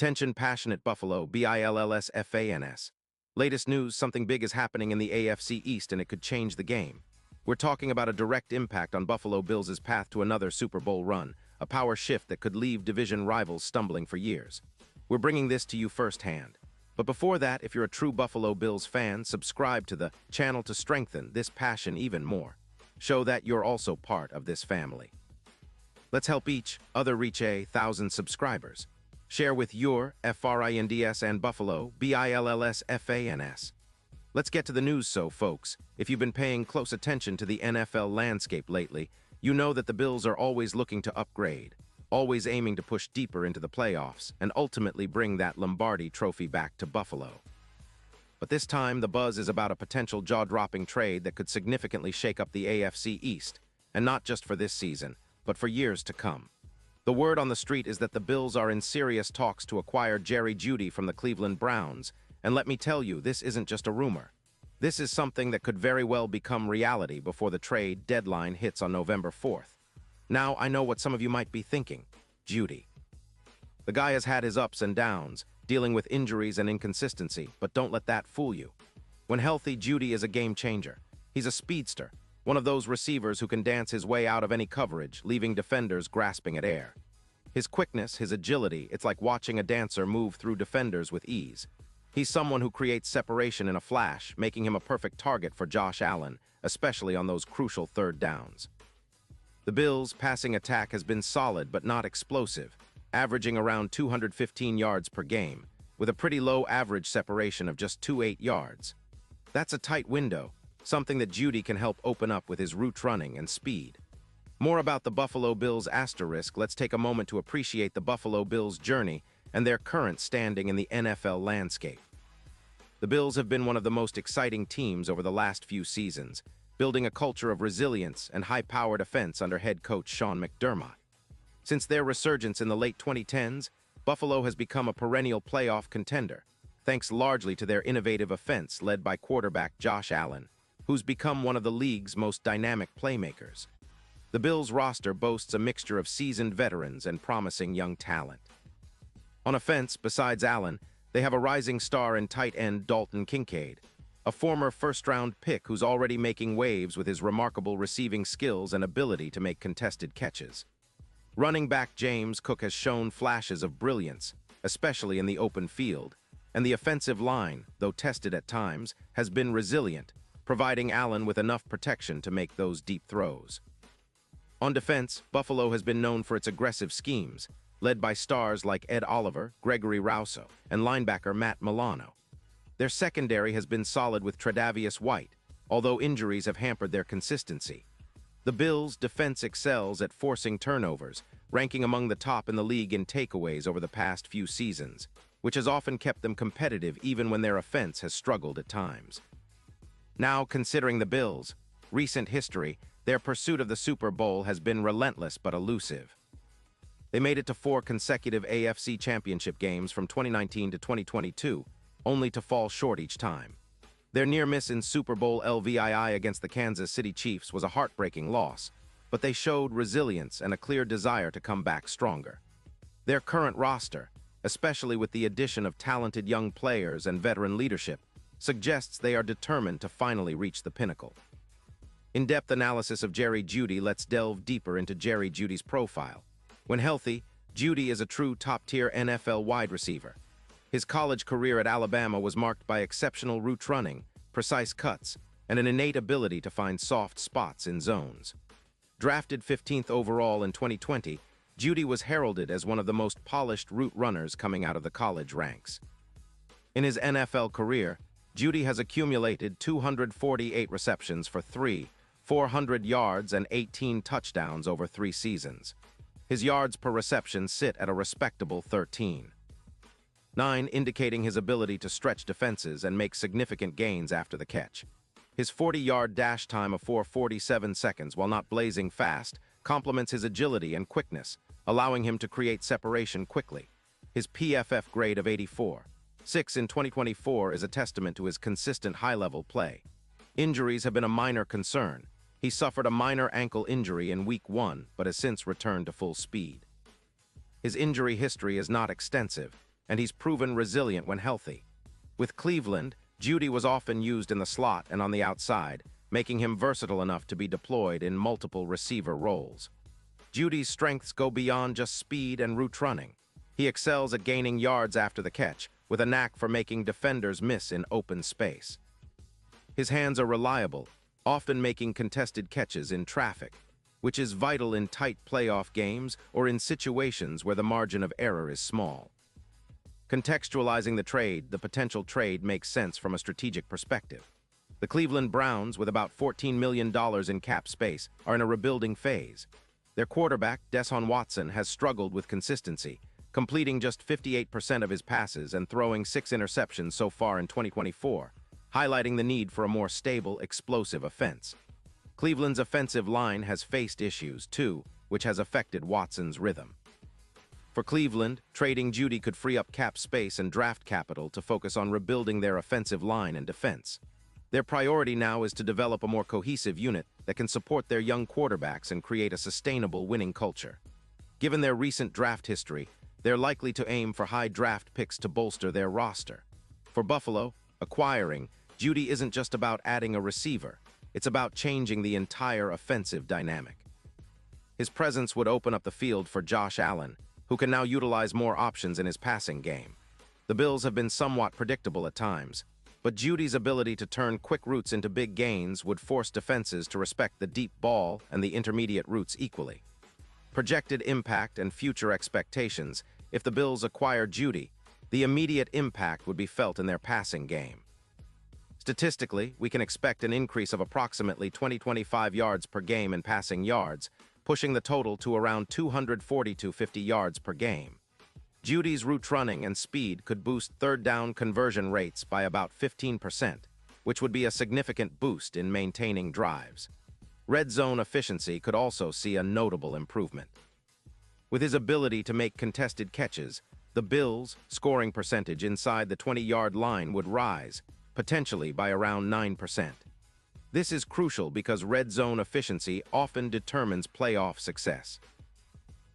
Attention passionate Buffalo, BILLSFANS. Latest news, something big is happening in the AFC East and it could change the game. We're talking about a direct impact on Buffalo Bills' path to another Super Bowl run, a power shift that could leave division rivals stumbling for years. We're bringing this to you firsthand. But before that, if you're a true Buffalo Bills fan, subscribe to the channel to strengthen this passion even more. Show that you're also part of this family. Let's help each other reach 1,000 subscribers. Share with your FRINDS and Buffalo, BILLSFANS. Let's get to the news, folks. If you've been paying close attention to the NFL landscape lately, you know that the Bills are always looking to upgrade, always aiming to push deeper into the playoffs and ultimately bring that Lombardi trophy back to Buffalo. But this time, the buzz is about a potential jaw-dropping trade that could significantly shake up the AFC East, and not just for this season, but for years to come. The word on the street is that the Bills are in serious talks to acquire Jerry Jeudy from the Cleveland Browns, and let me tell you, this isn't just a rumor. This is something that could very well become reality before the trade deadline hits on November 4th. Now, I know what some of you might be thinking. Jeudy. The guy has had his ups and downs, dealing with injuries and inconsistency, but don't let that fool you. When healthy, Jeudy is a game changer. He's a speedster, one of those receivers who can dance his way out of any coverage, leaving defenders grasping at air. His quickness, his agility, it's like watching a dancer move through defenders with ease. He's someone who creates separation in a flash, making him a perfect target for Josh Allen, especially on those crucial third downs. The Bills' passing attack has been solid but not explosive, averaging around 215 yards per game, with a pretty low average separation of just 28 yards. That's a tight window, something that Jeudy can help open up with his route running and speed. More about the Buffalo Bills asterisk, let's take a moment to appreciate the Buffalo Bills' journey and their current standing in the NFL landscape. The Bills have been one of the most exciting teams over the last few seasons, building a culture of resilience and high-powered offense under head coach Sean McDermott. Since their resurgence in the late 2010s, Buffalo has become a perennial playoff contender, thanks largely to their innovative offense led by quarterback Josh Allen, who's become one of the league's most dynamic playmakers. The Bills' roster boasts a mixture of seasoned veterans and promising young talent. On offense, besides Allen, they have a rising star in tight end Dalton Kincaid, a former first-round pick who's already making waves with his remarkable receiving skills and ability to make contested catches. Running back James Cook has shown flashes of brilliance, especially in the open field, and the offensive line, though tested at times, has been resilient, providing Allen with enough protection to make those deep throws. On defense, Buffalo has been known for its aggressive schemes, led by stars like Ed Oliver, Gregory Rousseau, and linebacker Matt Milano. Their secondary has been solid with Tre'Davious White, although injuries have hampered their consistency. The Bills' defense excels at forcing turnovers, ranking among the top in the league in takeaways over the past few seasons, which has often kept them competitive even when their offense has struggled at times. Now, considering the Bills' recent history, their pursuit of the Super Bowl has been relentless but elusive. They made it to 4 consecutive AFC championship games from 2019 to 2022, only to fall short each time. Their near miss in Super Bowl LVII against the Kansas City Chiefs was a heartbreaking loss, but they showed resilience and a clear desire to come back stronger. Their current roster, especially with the addition of talented young players and veteran leadership, suggests they are determined to finally reach the pinnacle. In-depth analysis of Jerry Jeudy, let's delve deeper into Jerry Jeudy's profile. When healthy, Jeudy is a true top-tier NFL wide receiver. His college career at Alabama was marked by exceptional route running, precise cuts, and an innate ability to find soft spots in zones. Drafted 15th overall in 2020, Jeudy was heralded as one of the most polished route runners coming out of the college ranks. In his NFL career, Jeudy has accumulated 248 receptions for 400 yards and 18 touchdowns over 3 seasons. His yards per reception sit at a respectable 13.9, indicating his ability to stretch defenses and make significant gains after the catch. His 40-yard dash time of 4:47 seconds, while not blazing fast, complements his agility and quickness, allowing him to create separation quickly. His PFF grade of 84.6 in 2024 is a testament to his consistent high-level play. Injuries have been a minor concern. He suffered a minor ankle injury in Week 1, but has since returned to full speed. His injury history is not extensive, and he's proven resilient when healthy. With Cleveland, Jeudy was often used in the slot and on the outside, making him versatile enough to be deployed in multiple receiver roles. Jeudy's strengths go beyond just speed and route running. He excels at gaining yards after the catch, with a knack for making defenders miss in open space. His hands are reliable, often making contested catches in traffic, which is vital in tight playoff games or in situations where the margin of error is small. Contextualizing the potential trade makes sense from a strategic perspective. The Cleveland Browns, with about $14 million in cap space, are in a rebuilding phase. Their quarterback, Deshaun Watson, has struggled with consistency, completing just 58% of his passes and throwing 6 interceptions so far in 2024, highlighting the need for a more stable, explosive offense. Cleveland's offensive line has faced issues, too, which has affected Watson's rhythm. For Cleveland, trading Jeudy could free up cap space and draft capital to focus on rebuilding their offensive line and defense. Their priority now is to develop a more cohesive unit that can support their young quarterbacks and create a sustainable winning culture. Given their recent draft history, they're likely to aim for high draft picks to bolster their roster. For Buffalo, acquiring Jeudy isn't just about adding a receiver, it's about changing the entire offensive dynamic. His presence would open up the field for Josh Allen, who can now utilize more options in his passing game. The Bills have been somewhat predictable at times, but Jeudy's ability to turn quick routes into big gains would force defenses to respect the deep ball and the intermediate routes equally. Projected impact and future expectations: if the Bills acquire Jeudy, the immediate impact would be felt in their passing game. Statistically, we can expect an increase of approximately 20-25 yards per game in passing yards, pushing the total to around 240-250 yards per game. Jeudy's route running and speed could boost third down conversion rates by about 15%, which would be a significant boost in maintaining drives. Red zone efficiency could also see a notable improvement. With his ability to make contested catches, the Bills' scoring percentage inside the 20-yard line would rise, potentially by around 9%. This is crucial because red zone efficiency often determines playoff success.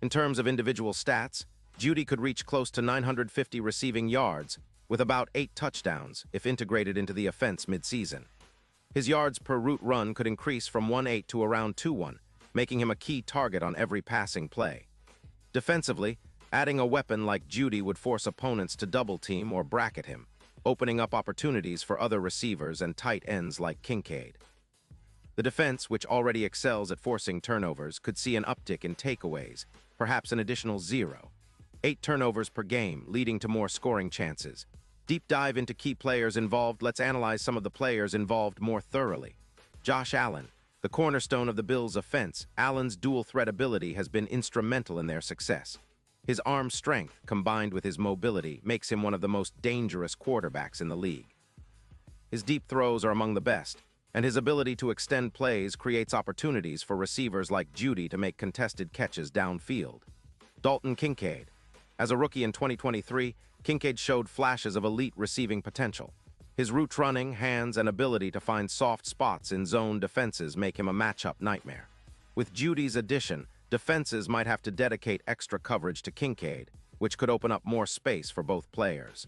In terms of individual stats, Jeudy could reach close to 950 receiving yards, with about 8 touchdowns if integrated into the offense mid-season. His yards per route run could increase from 1.8 to around 2.1, making him a key target on every passing play. Defensively, adding a weapon like Jeudy would force opponents to double-team or bracket him, opening up opportunities for other receivers and tight ends like Kincaid. The defense, which already excels at forcing turnovers, could see an uptick in takeaways, perhaps an additional 0.8 turnovers per game, leading to more scoring chances. Deep dive into key players involved. Let's analyze some of the players involved more thoroughly. Josh Allen, the cornerstone of the Bills' offense. Allen's dual-threat ability has been instrumental in their success. His arm strength, combined with his mobility, makes him one of the most dangerous quarterbacks in the league. His deep throws are among the best, and his ability to extend plays creates opportunities for receivers like Jeudy to make contested catches downfield. Dalton Kincaid. As a rookie in 2023, Kincaid showed flashes of elite receiving potential. His route running, hands, and ability to find soft spots in zone defenses make him a matchup nightmare. With Jeudy's addition, defenses might have to dedicate extra coverage to Kincaid, which could open up more space for both players.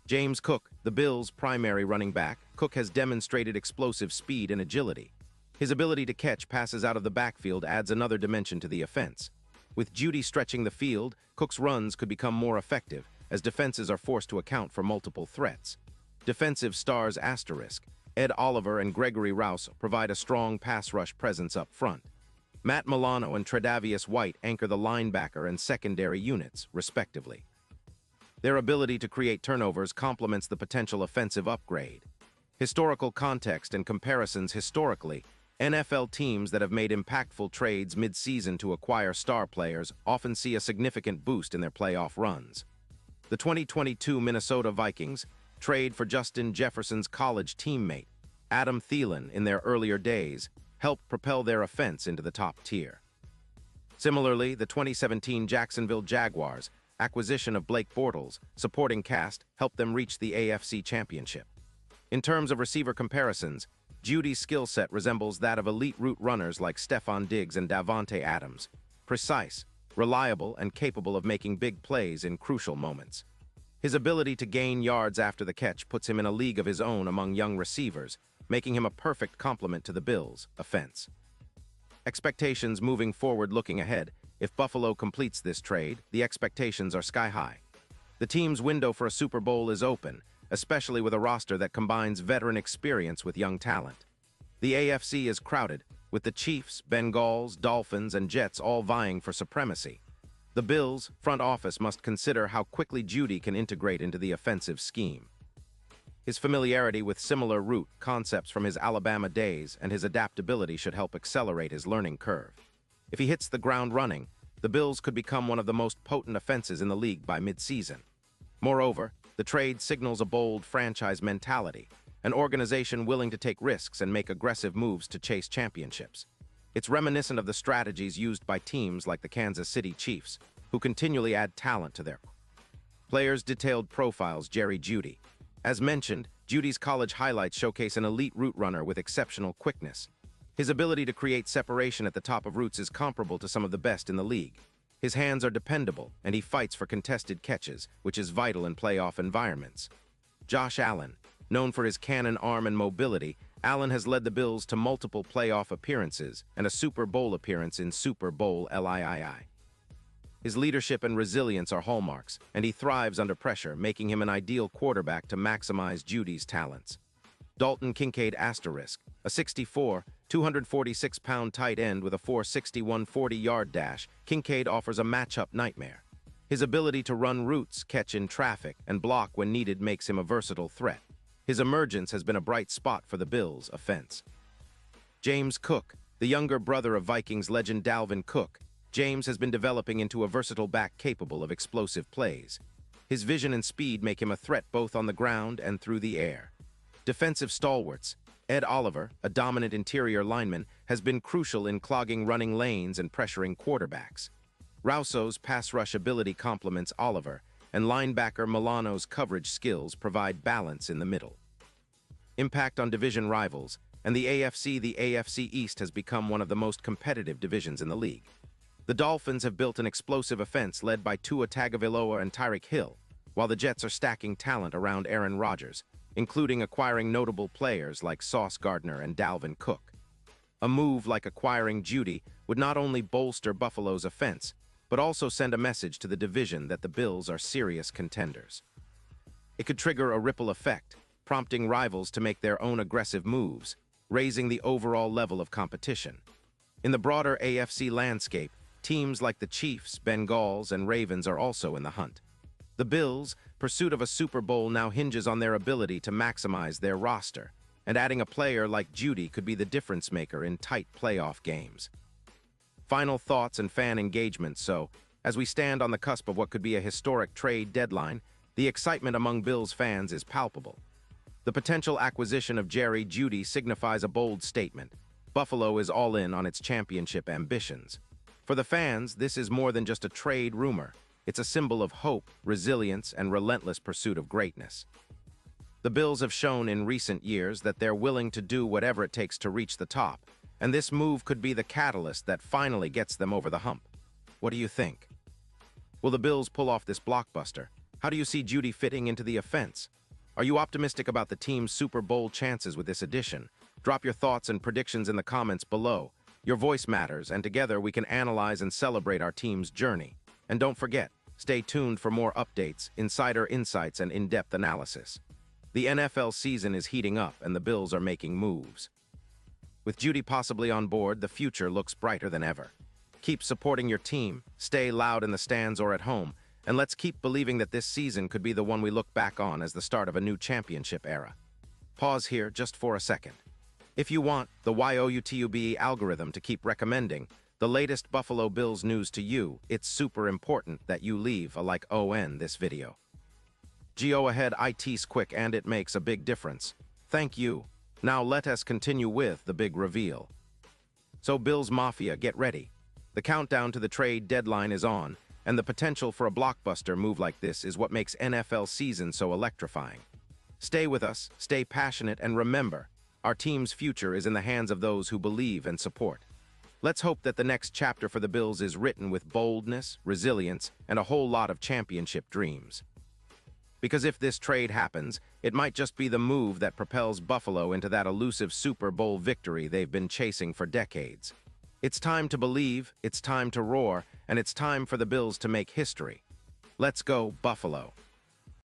James Cook, the Bills' primary running back, Cook has demonstrated explosive speed and agility. His ability to catch passes out of the backfield adds another dimension to the offense. With Jeudy stretching the field, Cook's runs could become more effective, as defenses are forced to account for multiple threats. Defensive stars asterisk: Ed Oliver and Gregory Rouse provide a strong pass rush presence up front. Matt Milano and Tre'Davious White anchor the linebacker and secondary units, respectively. Their ability to create turnovers complements the potential offensive upgrade. Historical context and comparisons. Historically, NFL teams that have made impactful trades mid-season to acquire star players often see a significant boost in their playoff runs. The 2022 Minnesota Vikings trade for Justin Jefferson's college teammate, Adam Thielen, in their earlier days, helped propel their offense into the top tier. Similarly, the 2017 Jacksonville Jaguars' acquisition of Blake Bortles' supporting cast helped them reach the AFC Championship. In terms of receiver comparisons, Jeudy's skill set resembles that of elite route runners like Stephon Diggs and Davante Adams, precise, reliable, and capable of making big plays in crucial moments. His ability to gain yards after the catch puts him in a league of his own among young receivers, making him a perfect complement to the Bills' offense. Expectations moving forward. Looking ahead, if Buffalo completes this trade, the expectations are sky high. The team's window for a Super Bowl is open, especially with a roster that combines veteran experience with young talent. The AFC is crowded, with the Chiefs, Bengals, Dolphins, and Jets all vying for supremacy. The Bills' front office must consider how quickly Jeudy can integrate into the offensive scheme. His familiarity with similar route concepts from his Alabama days and his adaptability should help accelerate his learning curve. If he hits the ground running, the Bills could become one of the most potent offenses in the league by midseason. Moreover, the trade signals a bold franchise mentality, an organization willing to take risks and make aggressive moves to chase championships. It's reminiscent of the strategies used by teams like the Kansas City Chiefs, who continually add talent to their players' detailed profiles. Jerry Jeudy. As mentioned, Jeudy's college highlights showcase an elite route runner with exceptional quickness. His ability to create separation at the top of routes is comparable to some of the best in the league. His hands are dependable, and he fights for contested catches, which is vital in playoff environments. Josh Allen. Known for his cannon arm and mobility, Allen has led the Bills to multiple playoff appearances and a Super Bowl appearance in Super Bowl LIII. His leadership and resilience are hallmarks, and he thrives under pressure, making him an ideal quarterback to maximize Jeudy's talents. Dalton Kincaid asterisk, a 6'4", 246-pound tight end with a 4.61 40-yard dash, Kincaid offers a matchup nightmare. His ability to run routes, catch in traffic, and block when needed makes him a versatile threat. His emergence has been a bright spot for the Bills' offense. James Cook, the younger brother of Vikings legend Dalvin Cook, James has been developing into a versatile back capable of explosive plays. His vision and speed make him a threat both on the ground and through the air. Defensive stalwarts. Ed Oliver, a dominant interior lineman, has been crucial in clogging running lanes and pressuring quarterbacks. Rousseau's pass rush ability complements Oliver, and linebacker Milano's coverage skills provide balance in the middle. Impact on division rivals, and the AFC East has become one of the most competitive divisions in the league. The Dolphins have built an explosive offense led by Tua Tagovailoa and Tyreek Hill, while the Jets are stacking talent around Aaron Rodgers, including acquiring notable players like Sauce Gardner and Dalvin Cook. A move like acquiring Jeudy would not only bolster Buffalo's offense, but also send a message to the division that the Bills are serious contenders. It could trigger a ripple effect, prompting rivals to make their own aggressive moves, raising the overall level of competition. In the broader AFC landscape, teams like the Chiefs, Bengals, and Ravens are also in the hunt. The Bills' pursuit of a Super Bowl now hinges on their ability to maximize their roster, and adding a player like Jeudy could be the difference maker in tight playoff games. Final thoughts and fan engagement. So, as we stand on the cusp of what could be a historic trade deadline, the excitement among Bills fans is palpable. The potential acquisition of Jerry Jeudy signifies a bold statement. Buffalo is all in on its championship ambitions. For the fans, this is more than just a trade rumor. It's a symbol of hope, resilience, and relentless pursuit of greatness. The Bills have shown in recent years that they're willing to do whatever it takes to reach the top, and this move could be the catalyst that finally gets them over the hump. What do you think? Will the Bills pull off this blockbuster? How do you see Jeudy fitting into the offense? Are you optimistic about the team's Super Bowl chances with this addition? Drop your thoughts and predictions in the comments below. Your voice matters, and together we can analyze and celebrate our team's journey. And don't forget, stay tuned for more updates, insider insights, and in-depth analysis. The NFL season is heating up, and the Bills are making moves. With Jeudy possibly on board, the future looks brighter than ever. Keep supporting your team, stay loud in the stands or at home, and let's keep believing that this season could be the one we look back on as the start of a new championship era. Pause here just for a second. If you want the YouTube algorithm to keep recommending the latest Buffalo Bills news to you, it's super important that you leave a like on this video. Go ahead, it's quick and it makes a big difference. Thank you. Now let us continue with the big reveal. So Bills Mafia, get ready. The countdown to the trade deadline is on, and the potential for a blockbuster move like this is what makes NFL season so electrifying. Stay with us, stay passionate, and remember, our team's future is in the hands of those who believe and support. Let's hope that the next chapter for the Bills is written with boldness, resilience, and a whole lot of championship dreams. Because if this trade happens, it might just be the move that propels Buffalo into that elusive Super Bowl victory they've been chasing for decades. It's time to believe, it's time to roar, and it's time for the Bills to make history. Let's go, Buffalo.